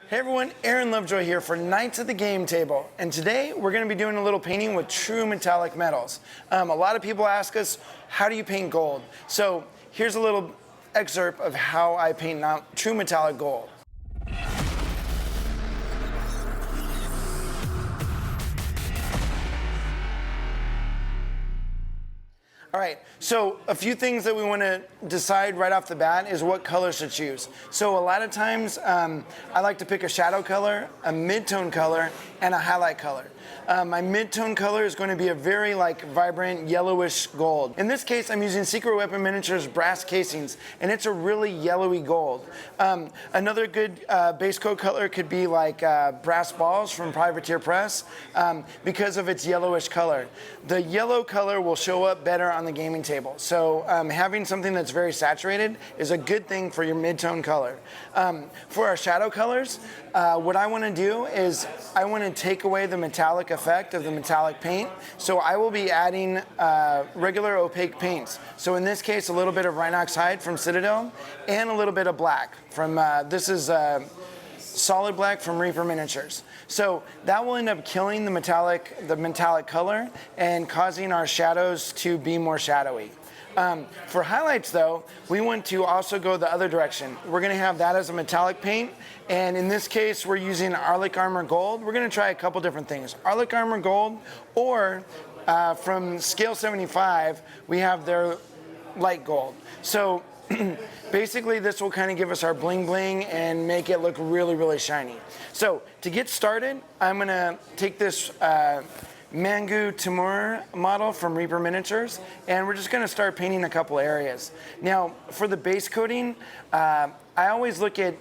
Hey everyone, Aaron Lovejoy here for Knights at the Game Table, and today we're going to be doing a little painting with true metallic metals. A lot of people ask us, how do you paint gold? So here's a little excerpt of how I paint true metallic gold. All right, so a few things that we want to decide right off the bat is what colors to choose. So a lot of times I like to pick a shadow color, a mid-tone color, and a highlight color. My mid-tone color is going to be a very vibrant yellowish gold. In this case, I'm using Secret Weapon Miniatures brass casings, and it's a really yellowy gold. Another good base coat color could be brass balls from Privateer Press because of its yellowish color. The yellow color will show up better on the gaming table. So having something that's very saturated is a good thing for your mid-tone color. For our shadow colors, what I want to do is I want to take away the metallic effect of the metallic paint. So I will be adding regular opaque paints. So in this case, a little bit of Rhinox hide from Citadel and a little bit of black from, this is solid black from Reaper Miniatures. So that will end up killing the metallic color and causing our shadows to be more shadowy. For highlights though, we want to also go the other direction. We're going to have that as a metallic paint, and in this case we're using Arlic Armor Gold. We're going to try a couple different things. Arlic Armor Gold, or from Scale 75 we have their light gold. So basically this will kind of give us our bling bling and make it look really, really shiny. So to get started, I'm going to take this Mangu Timur model from Reaper Miniatures, and we're just going to start painting a couple areas. Now for the base coating, I always look at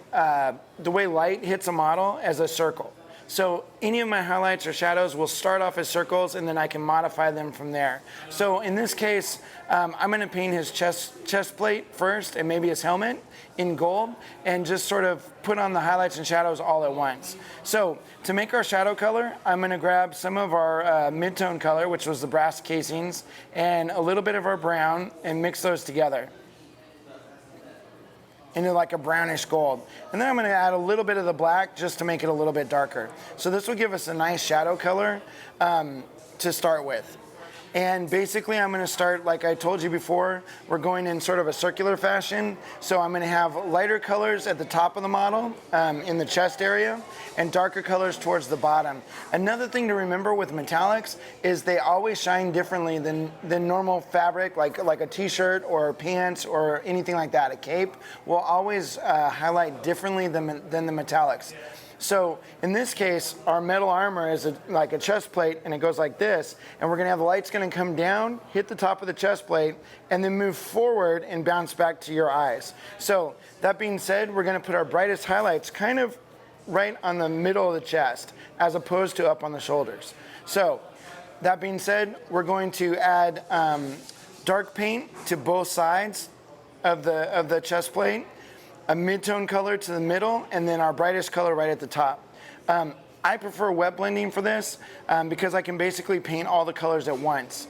the way light hits a model as a circle. So any of my highlights or shadows will start off as circles, and then I can modify them from there. So in this case, I'm going to paint his chest plate first and maybe his helmet in gold, and just sort of put on the highlights and shadows all at once. So to make our shadow color, I'm going to grab some of our mid-tone color, which was the brass casings, and a little bit of our brown, and mix those together into like a brownish gold. And then I'm going to add a little bit of the black just to make it a little bit darker. So this will give us a nice shadow color to start with. And basically I'm going to start, like I told you before, we're going in sort of a circular fashion. So I'm going to have lighter colors at the top of the model in the chest area, and darker colors towards the bottom. Another thing to remember with metallics is they always shine differently than normal fabric, like a t-shirt or pants or anything like that. A cape will always highlight differently than the metallics. So in this case, our metal armor is like a chest plate, and it goes like this, and we're going to have the lights going to come down, hit the top of the chest plate, and then move forward and bounce back to your eyes. So that being said, we're going to put our brightest highlights kind of right on the middle of the chest, as opposed to up on the shoulders. So that being said, we're going to add dark paint to both sides of the chest plate, a mid-tone color to the middle, and then our brightest color right at the top. I prefer wet blending for this because I can basically paint all the colors at once.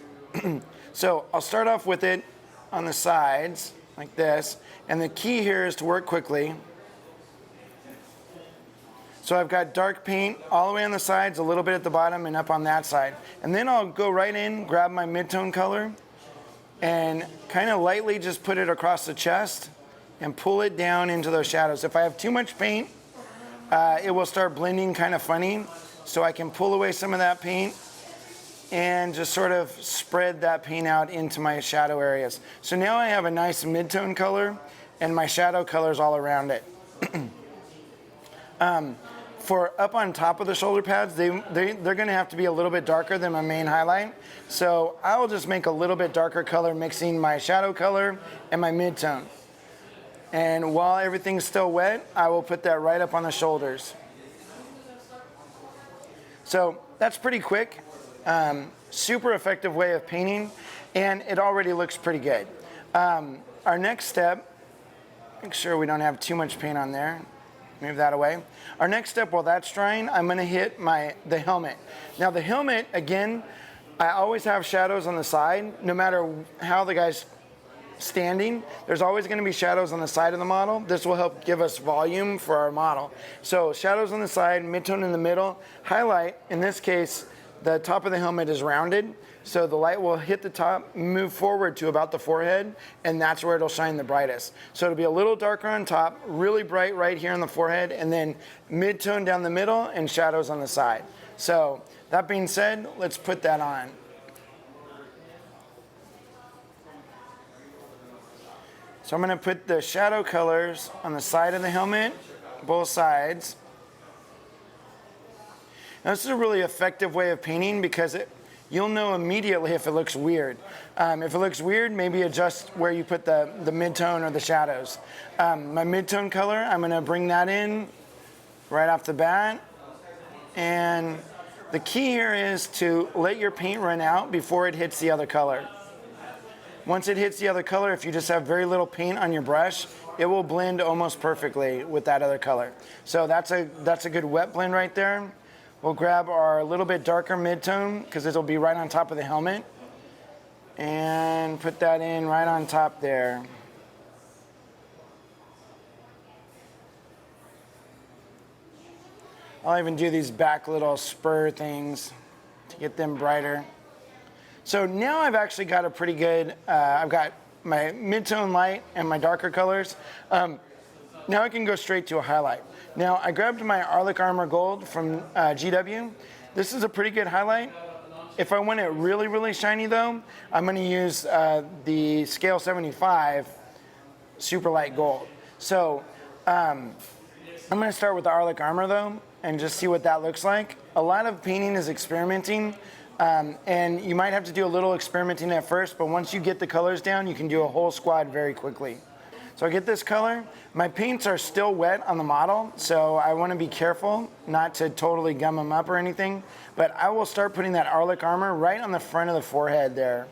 So I'll start off with it on the sides like this, and the key here is to work quickly. So I've got dark paint all the way on the sides, a little bit at the bottom, and up on that side. And then I'll go right in, grab my mid-tone color, and kind of lightly just put it across the chest and pull it down into those shadows. If I have too much paint, it will start blending kind of funny. So I can pull away some of that paint and just sort of spread that paint out into my shadow areas. So now I have a nice mid-tone color and my shadow colors all around it. For up on top of the shoulder pads, they're going to have to be a little bit darker than my main highlight. So I will just make a little bit darker color, mixing my shadow color and my mid-tone. And while everything's still wet, I will put that right up on the shoulders. So that's pretty quick, super effective way of painting, and it already looks pretty good. Our next step, make sure we don't have too much paint on there. Move that away. Our next step, while that's drying, I'm going to hit the helmet. Now the helmet, again, I always have shadows on the side, no matter how the guy's standing, there's always going to be shadows on the side of the model. This will help give us volume for our model. So shadows on the side, midtone in the middle, highlight. In this case, the top of the helmet is rounded, so the light will hit the top, move forward to about the forehead, and that's where it'll shine the brightest. So it'll be a little darker on top, really bright right here on the forehead, and then mid-tone down the middle and shadows on the side. So that being said, let's put that on. So I'm going to put the shadow colors on the side of the helmet, both sides. Now, this is a really effective way of painting because you'll know immediately if it looks weird. If it looks weird, maybe adjust where you put the mid-tone or the shadows. My mid-tone color, I'm going to bring that in right off the bat. And the key here is to let your paint run out before it hits the other color. Once it hits the other color, if you just have very little paint on your brush, it will blend almost perfectly with that other color. So that's a good wet blend right there. We'll grab our little bit darker mid-tone because it'll be right on top of the helmet and put that in right on top there. I'll even do these back little spur things to get them brighter. So now I've actually got a pretty good, I've got my mid-tone light and my darker colors. Now I can go straight to a highlight. Now I grabbed my Arlic Armor Gold from GW. This is a pretty good highlight. If I want it really, really shiny though, I'm gonna use the Scale 75 Super Light Gold. So I'm gonna start with the Arlic Armor though, and just see what that looks like. A lot of painting is experimenting. And you might have to do a little experimenting at first, but once you get the colors down, you can do a whole squad very quickly. So I get this color. My paints are still wet on the model, so I want to be careful not to totally gum them up or anything. But I will start putting that Arlic Armor right on the front of the forehead there.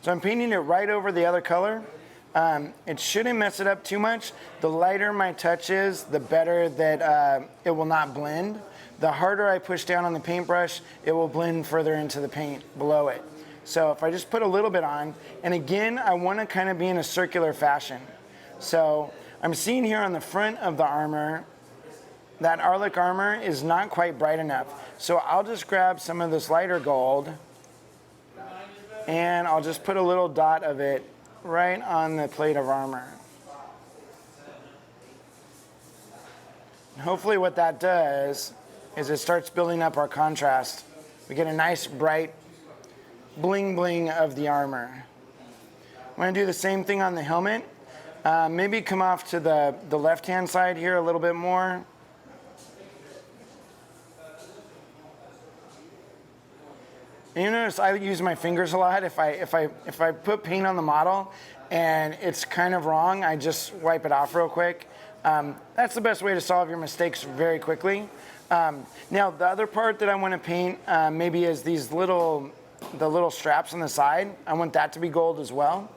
So I'm painting it right over the other color. It shouldn't mess it up too much. The lighter my touch is, the better that it will not blend. The harder I push down on the paintbrush, it will blend further into the paint below it. So if I just put a little bit on, and again, I want to kind of be in a circular fashion. So I'm seeing here on the front of the armor, that Arlic Armor is not quite bright enough. So I'll just grab some of this lighter gold, and I'll just put a little dot of it right on the plate of armor. And hopefully what that does is it starts building up our contrast. We get a nice bright bling bling of the armor. I'm going to do the same thing on the helmet. Maybe come off to the left-hand side here a little bit more. And you notice I use my fingers a lot. If I put paint on the model and it's kind of wrong, I just wipe it off real quick. That's the best way to solve your mistakes very quickly. Now the other part that I want to paint maybe is the little straps on the side. I want that to be gold as well.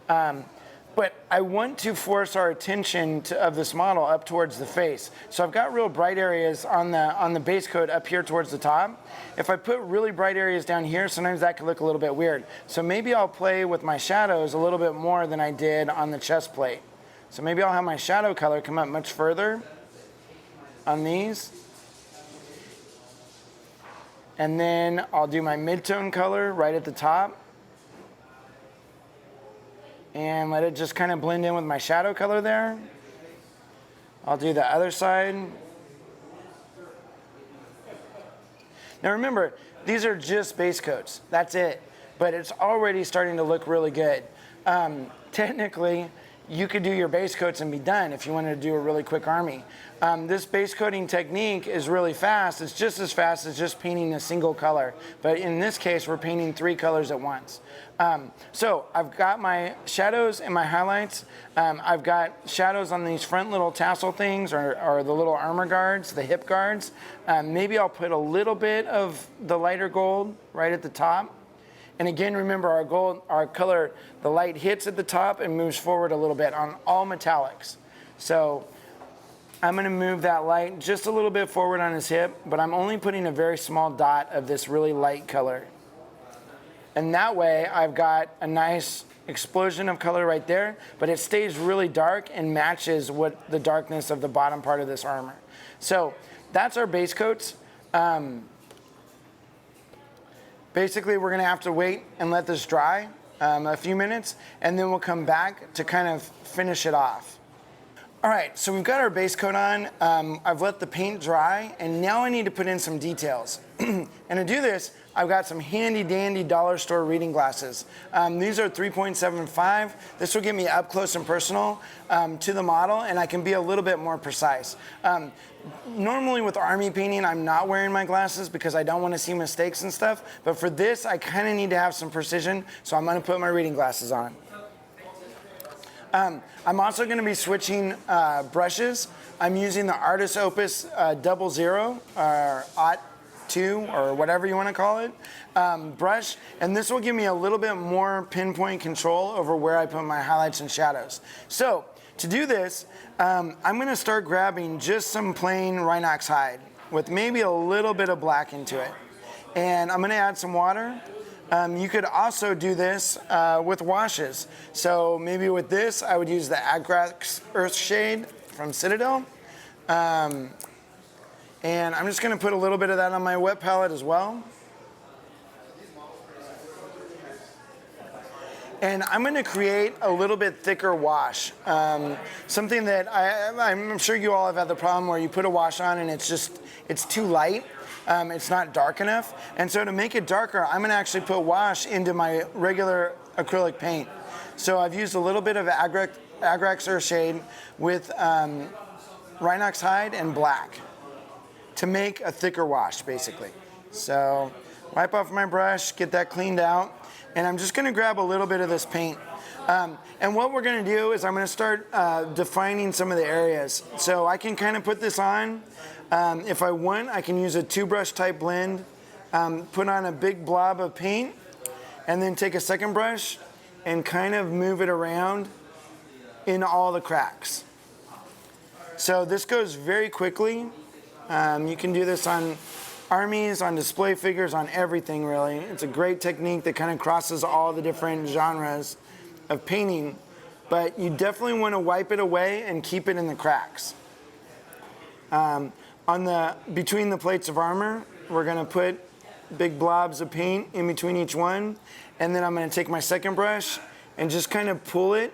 But I want to force our attention of this model up towards the face. So I've got real bright areas on the base coat up here towards the top. If I put really bright areas down here, sometimes that can look a little bit weird. So maybe I'll play with my shadows a little bit more than I did on the chest plate. So maybe I'll have my shadow color come up much further on these. And then I'll do my mid-tone color right at the top. And let it just kind of blend in with my shadow color there. I'll do the other side. Now remember, these are just base coats. That's it. But it's already starting to look really good. Technically, you could do your base coats and be done if you wanted to do a really quick army. This base coating technique is really fast. It's just as fast as just painting a single color. But in this case, we're painting 3 colors at once. So I've got my shadows and my highlights. I've got shadows on these front little tassel things or the little armor guards, the hip guards. Maybe I'll put a little bit of the lighter gold right at the top. And again, remember our color, the light hits at the top and moves forward a little bit on all metallics. So I'm going to move that light just a little bit forward on his hip, but I'm only putting a very small dot of this really light color. And that way I've got a nice explosion of color right there, but it stays really dark and matches what the darkness of the bottom part of this armor. So that's our base coats. Basically, we're going to have to wait and let this dry a few minutes, and then we'll come back to kind of finish it off. All right, so we've got our base coat on. I've let the paint dry, and now I need to put in some details. And to do this, I've got some handy dandy dollar store reading glasses. These are 3.75. This will get me up close and personal to the model, and I can be a little bit more precise. Normally with army painting, I'm not wearing my glasses because I don't want to see mistakes and stuff. But for this, I kind of need to have some precision, so I'm going to put my reading glasses on. I'm also going to be switching brushes. I'm using the Artist Opus 00 or OT2 or whatever you want to call it brush, and this will give me a little bit more pinpoint control over where I put my highlights and shadows. So to do this, I'm going to start grabbing just some plain Rhinox hide with maybe a little bit of black into it, and I'm going to add some water. You could also do this with washes. So maybe with this, I would use the Agrax Earthshade from Citadel. And I'm just going to put a little bit of that on my wet palette as well. And I'm going to create a little bit thicker wash. Something that I'm sure you all have had the problem where you put a wash on and it's too light. It's not dark enough. And so to make it darker, I'm going to actually put wash into my regular acrylic paint. So I've used a little bit of Agrax Earthshade with Rhinox hide and black to make a thicker wash, basically. So wipe off my brush, get that cleaned out, and I'm just going to grab a little bit of this paint. And what we're going to do is I'm going to start defining some of the areas. So I can kind of put this on. If I want, I can use a 2-brush type blend, put on a big blob of paint, and then take a second brush and kind of move it around in all the cracks. So this goes very quickly. You can do this on armies, on display figures, on everything really. It's a great technique that kind of crosses all the different genres of painting, but you definitely want to wipe it away and keep it in the cracks. Between the plates of armor, we're going to put big blobs of paint in between each one, and then I'm going to take my second brush and just kind of pull it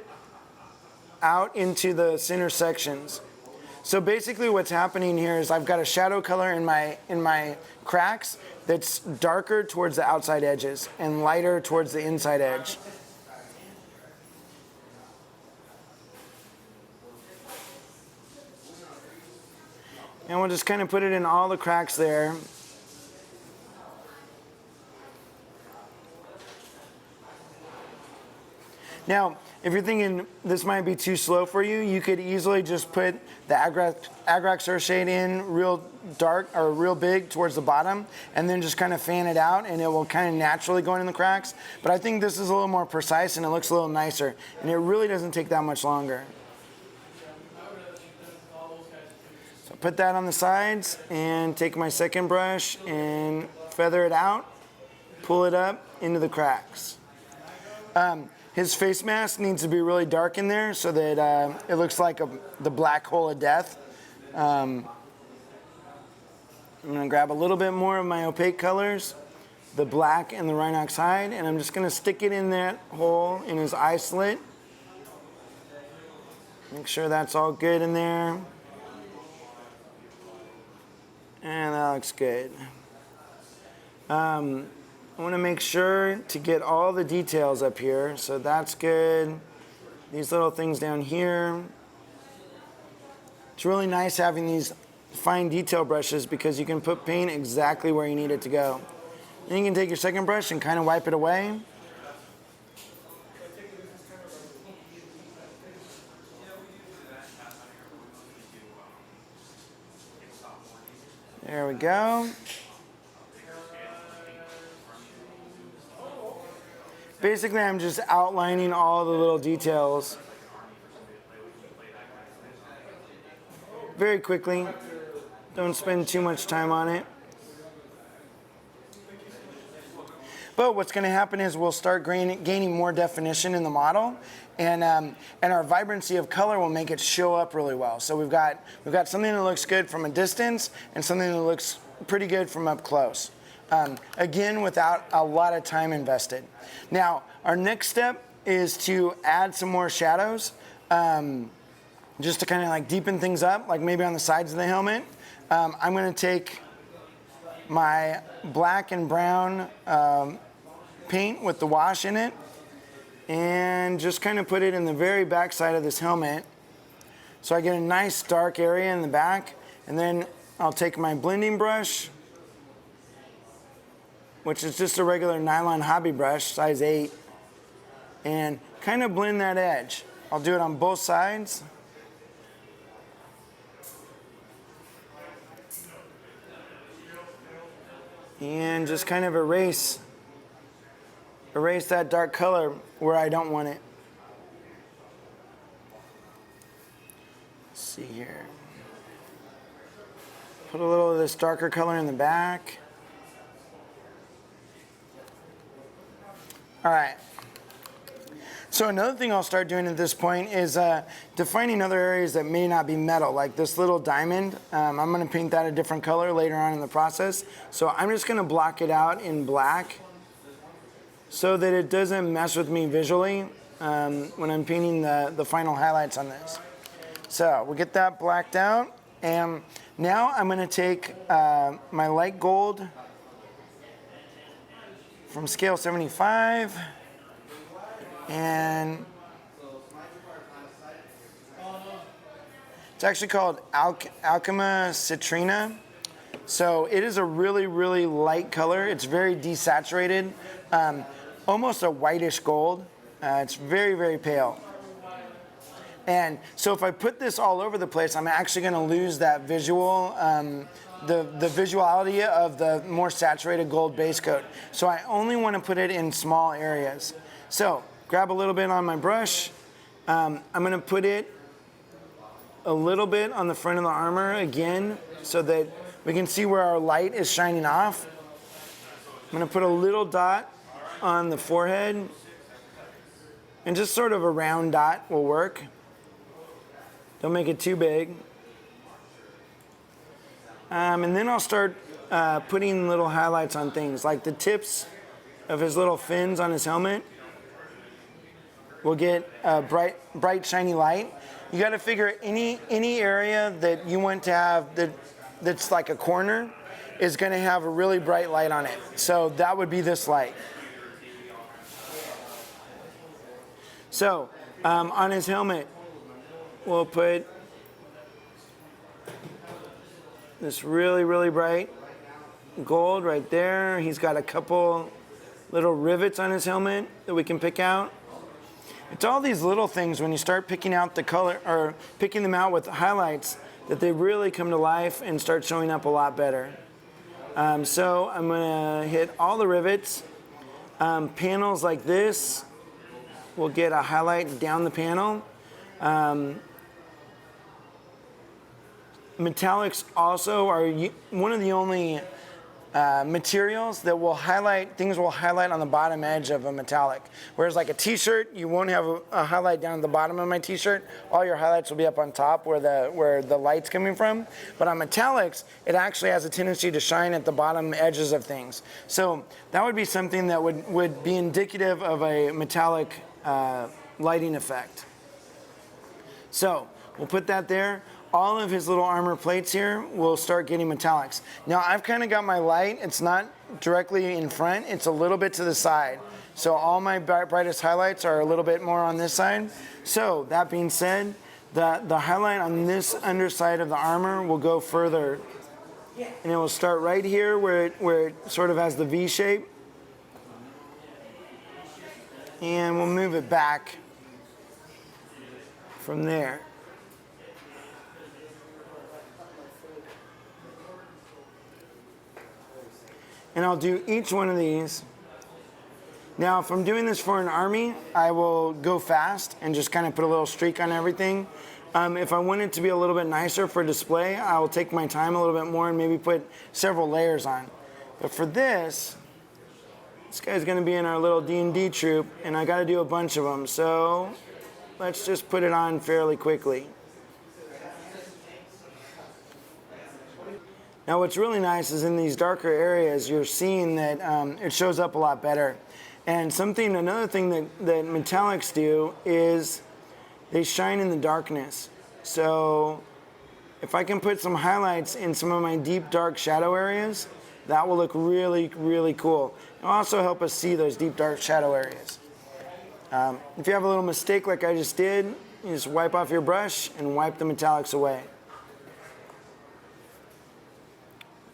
out into the center sections. So basically what's happening here is I've got a shadow color in my cracks that's darker towards the outside edges and lighter towards the inside edge. And we'll just kind of put it in all the cracks there. Now, if you're thinking this might be too slow for you, you could easily just put the Agrax Earthshade in real dark or real big towards the bottom, and then just kind of fan it out, and it will kind of naturally go in the cracks. But I think this is a little more precise, and it looks a little nicer, and it really doesn't take that much longer. So put that on the sides, and take my second brush and feather it out, pull it up into the cracks. His face mask needs to be really dark in there so that it looks like the black hole of death. I'm going to grab a little bit more of my opaque colors, the black and the Rhinox hide, and I'm just going to stick it in that hole in his eye slit. Make sure that's all good in there. And that looks good. I want to make sure to get all the details up here, so that's good. These little things down here. It's really nice having these fine detail brushes because you can put paint exactly where you need it to go. Then you can take your second brush and kind of wipe it away. There we go. Basically, I'm just outlining all the little details. very quickly. Don't spend too much time on it. But what's going to happen is we'll start gaining more definition in the model, and our vibrancy of color will make it show up really well. So we've got something that looks good from a distance and something that looks pretty good from up close. Again, without a lot of time invested. Now, our next step is to add some more shadows, just to kind of like deepen things up, like maybe on the sides of the helmet. I'm going to take my black and brown paint with the wash in it and just kind of put it in the very back side of this helmet so I get a nice dark area in the back. And then I'll take my blending brush, which is just a regular nylon hobby brush, size 8, and kind of blend that edge. I'll do it on both sides. And just kind of erase that dark color where I don't want it. Let's see here. Put a little of this darker color in the back. All right. So another thing I'll start doing at this point is defining other areas that may not be metal, like this little diamond. I'm going to paint that a different color later on in the process. So I'm just going to block it out in black so that it doesn't mess with me visually when I'm painting the final highlights on this. So we'll get that blacked out. And now I'm going to take my light gold from scale 75. And it's actually called Alchema Citrina. So it is a really, really light color. It's very desaturated, almost a whitish gold. It's very, very pale. And so if I put this all over the place, I'm actually going to lose that visual, the visuality of the more saturated gold base coat. So I only want to put it in small areas. So grab a little bit on my brush. I'm going to put it a little bit on the front of the armor again so that we can see where our light is shining off. I'm going to put a little dot on the forehead, and just sort of a round dot will work. Don't make it too big. And then I'll start putting little highlights on things, like the tips of his little fins on his helmet. We'll get a bright, shiny light. You got to figure any area that you want to have that's like a corner is going to have a really bright light on it. So that would be this light. So on his helmet, we'll put this really, really bright gold right there. He's got a couple little rivets on his helmet that we can pick out. It's all these little things when you start picking out the color or picking them out with highlights that they really come to life and start showing up a lot better. So I'm going to hit all the rivets. Panels like this will get a highlight down the panel. Metallics also are one of the only materials that will highlight, things will highlight on the bottom edge of a metallic. Whereas like a t-shirt, you won't have a highlight down at the bottom of my t-shirt. All your highlights will be up on top where the light's coming from. But on metallics, it actually has a tendency to shine at the bottom edges of things. So that would be something that would be indicative of a metallic lighting effect. So we'll put that there. All of his little armor plates here will start getting metallics. Now I've kind of got my light, it's not directly in front, it's a little bit to the side. So all my brightest highlights are a little bit more on this side. So that being said, the highlight on this underside of the armor will go further. And it will start right here where it sort of has the V shape. And we'll move it back from there. And I'll do each one of these. Now, if I'm doing this for an army, I will go fast and just kind of put a little streak on everything. If I want it to be a little bit nicer for display, I'll take my time a little bit more and maybe put several layers on. But for this guy's gonna be in our little D&D troop, and I gotta do a bunch of them, so let's just put it on fairly quickly. Now what's really nice is in these darker areas, you're seeing that it shows up a lot better. And another thing that metallics do is they shine in the darkness. So if I can put some highlights in some of my deep dark shadow areas, that will look really, really cool. It'll also help us see those deep dark shadow areas. If you have a little mistake like I just did, you just wipe off your brush and wipe the metallics away.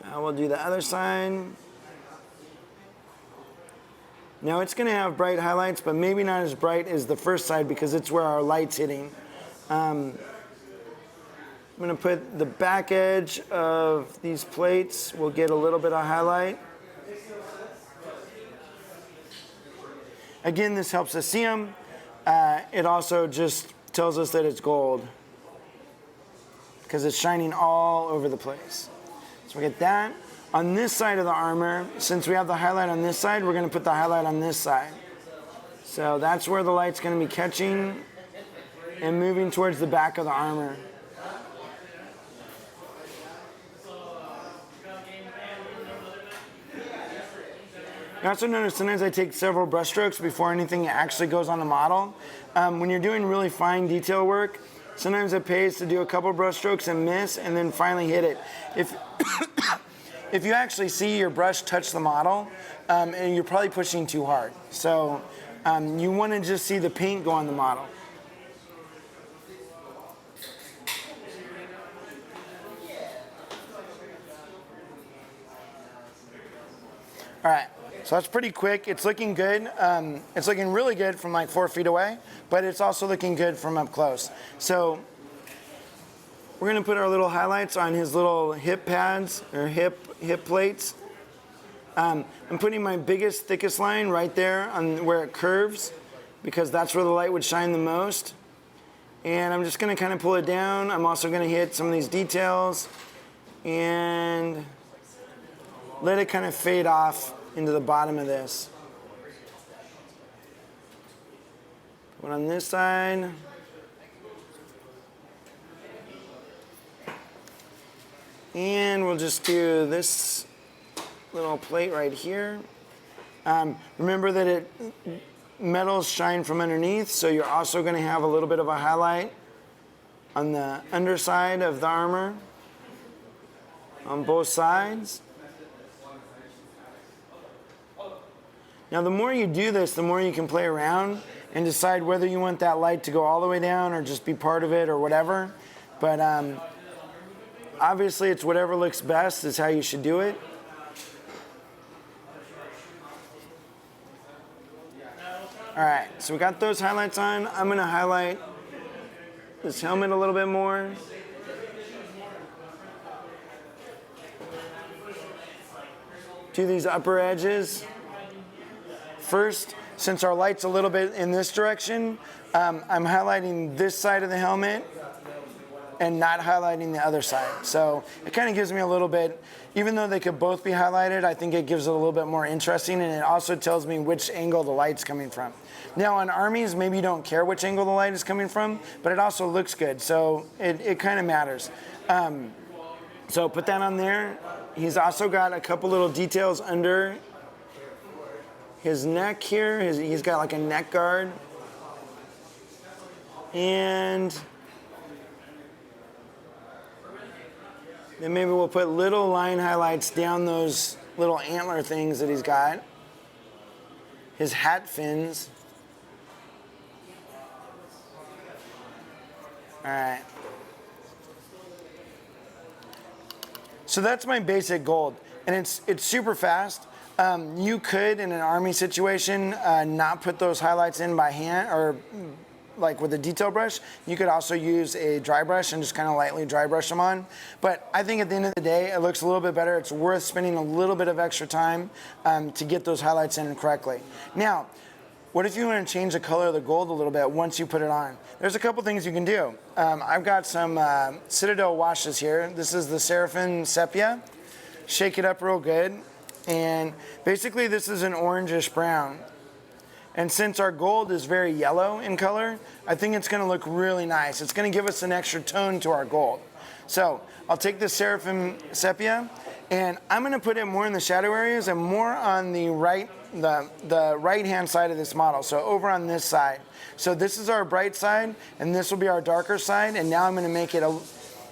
Now we'll do the other side. Now it's gonna have bright highlights, but maybe not as bright as the first side because it's where our light's hitting. I'm gonna put the back edge of these plates. We'll get a little bit of highlight. Again, this helps us see them. It also just tells us that it's gold because it's shining all over the place. So we get that. On this side of the armor, since we have the highlight on this side, we're gonna put the highlight on this side. So that's where the light's gonna be catching and moving towards the back of the armor. You also notice sometimes I take several brush strokes before anything actually goes on the model. When you're doing really fine detail work, sometimes it pays to do a couple brush strokes and miss and then finally hit it. If you actually see your brush touch the model, and you're probably pushing too hard. So you want to just see the paint go on the model. All right, so that's pretty quick. It's looking good. It's looking really good from like 4 feet away, but it's also looking good from up close. So we're gonna put our little highlights on his little hip pads or hip plates. I'm putting my biggest, thickest line right there on where it curves because that's where the light would shine the most. And I'm just gonna kind of pull it down. I'm also gonna hit some of these details and let it kind of fade off into the bottom of this. Put on this side. And we'll just do this little plate right here. Remember that metals shine from underneath, so you're also going to have a little bit of a highlight on the underside of the armor on both sides. Now the more you do this, the more you can play around and decide whether you want that light to go all the way down or just be part of it or whatever. But obviously, it's whatever looks best is how you should do it. All right, so we got those highlights on. I'm gonna highlight this helmet a little bit more. Do these upper edges. First, since our light's a little bit in this direction, I'm highlighting this side of the helmet and not highlighting the other side. So it kind of gives me a little bit, even though they could both be highlighted, I think it gives it a little bit more interesting, and it also tells me which angle the light's coming from. Now on armies, maybe you don't care which angle the light is coming from, but it also looks good, so it kind of matters. So put that on there. He's also got a couple little details under his neck here. He's got like a neck guard. And then maybe we'll put little line highlights down those little antler things that he's got. His hat fins. All right. So that's my basic gold, and it's super fast. You could, in an army situation, not put those highlights in by hand or like with a detail brush. You could also use a dry brush and just kind of lightly dry brush them on. But I think at the end of the day, it looks a little bit better. It's worth spending a little bit of extra time to get those highlights in correctly. Now, What if you want to change the color of the gold a little bit once you put it on? There's a couple things you can do. I've got some Citadel washes here. This is the Seraphim Sepia. Shake it up real good. And basically this is an orangish brown. And since our gold is very yellow in color, I think it's going to look really nice. It's going to give us an extra tone to our gold. So I'll take the Seraphim Sepia, and I'm going to put it more in the shadow areas and more on the right-hand side of this model, so over on this side. So this is our bright side, and this will be our darker side, and now I'm going to make it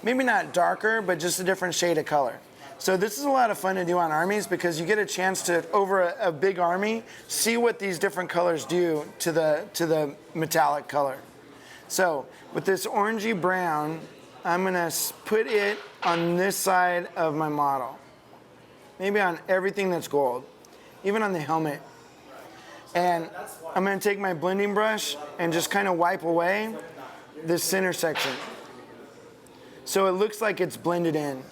maybe not darker, but just a different shade of color. So this is a lot of fun to do on armies because you get a chance to, over a big army, see what these different colors do to the metallic color. So with this orangey brown, I'm going to put it on this side of my model. Maybe on everything that's gold, even on the helmet. And I'm going to take my blending brush and just kind of wipe away this center section, so it looks like it's blended in.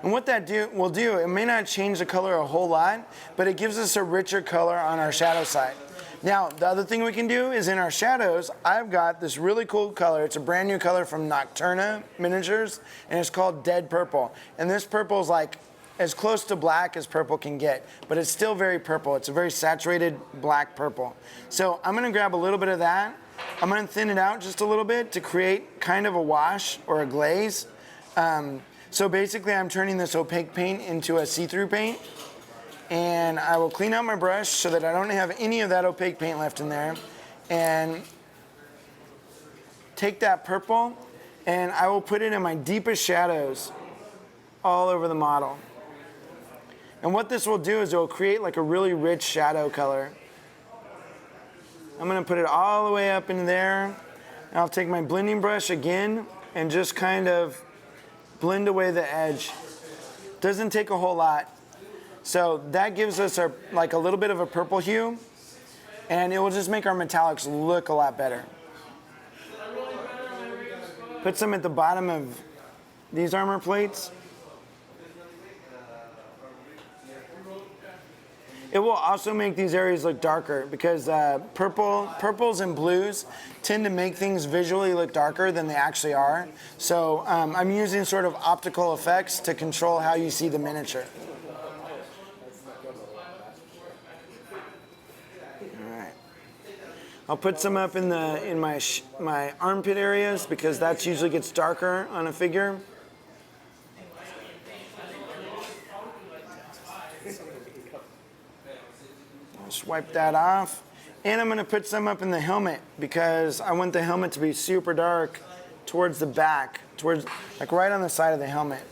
And what that will do, it may not change the color a whole lot, but it gives us a richer color on our shadow side. Now, the other thing we can do is in our shadows, I've got this really cool color. It's a brand new color from Nocturna Miniatures, and it's called Dead Purple. And this purple is like as close to black as purple can get, but it's still very purple. It's a very saturated black purple. So I'm gonna grab a little bit of that. I'm gonna thin it out just a little bit to create kind of a wash or a glaze. So basically I'm turning this opaque paint into a see-through paint, and I will clean out my brush so that I don't have any of that opaque paint left in there, and take that purple and I will put it in my deepest shadows all over the model. And what this will do is it will create like a really rich shadow color. I'm going to put it all the way up into there, and I'll take my blending brush again and just kind of blend away the edge. Doesn't take a whole lot. So that gives us like a little bit of a purple hue, and it will just make our metallics look a lot better. Put some at the bottom of these armor plates. It will also make these areas look darker because purples and blues tend to make things visually look darker than they actually are. So I'm using sort of optical effects to control how you see the miniature. All right. I'll put some up in my armpit areas because that usually gets darker on a figure. Just wipe that off. And I'm going to put some up in the helmet because I want the helmet to be super dark towards the back, towards like right on the side of the helmet.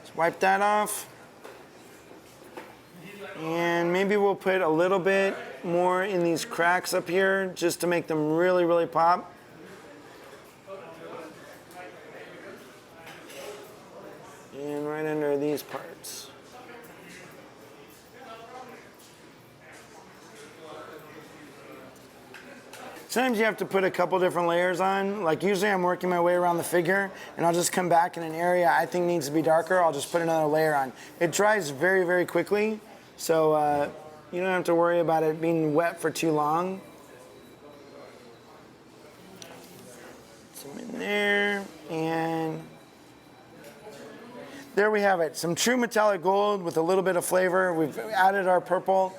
Just wipe that off. And maybe we'll put a little bit more in these cracks up here just to make them really, really pop. And right under these parts. Sometimes you have to put a couple different layers on. Like usually I'm working my way around the figure and I'll just come back in an area I think needs to be darker. I'll just put another layer on. It dries very, very quickly, so you don't have to worry about it being wet for too long. Some in there, and there we have it. Some true metallic gold with a little bit of flavor. We've added our purple.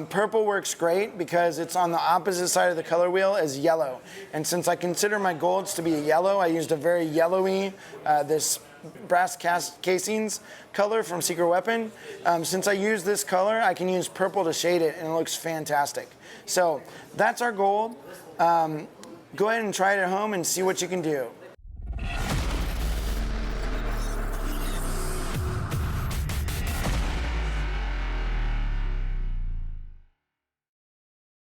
Purple works great because it's on the opposite side of the color wheel as yellow. And since I consider my golds to be a yellow, I used a very yellowy, this brass casings color from Secret Weapon. Since I use this color, I can use purple to shade it, and it looks fantastic. So that's our gold. Go ahead and try it at home and see what you can do.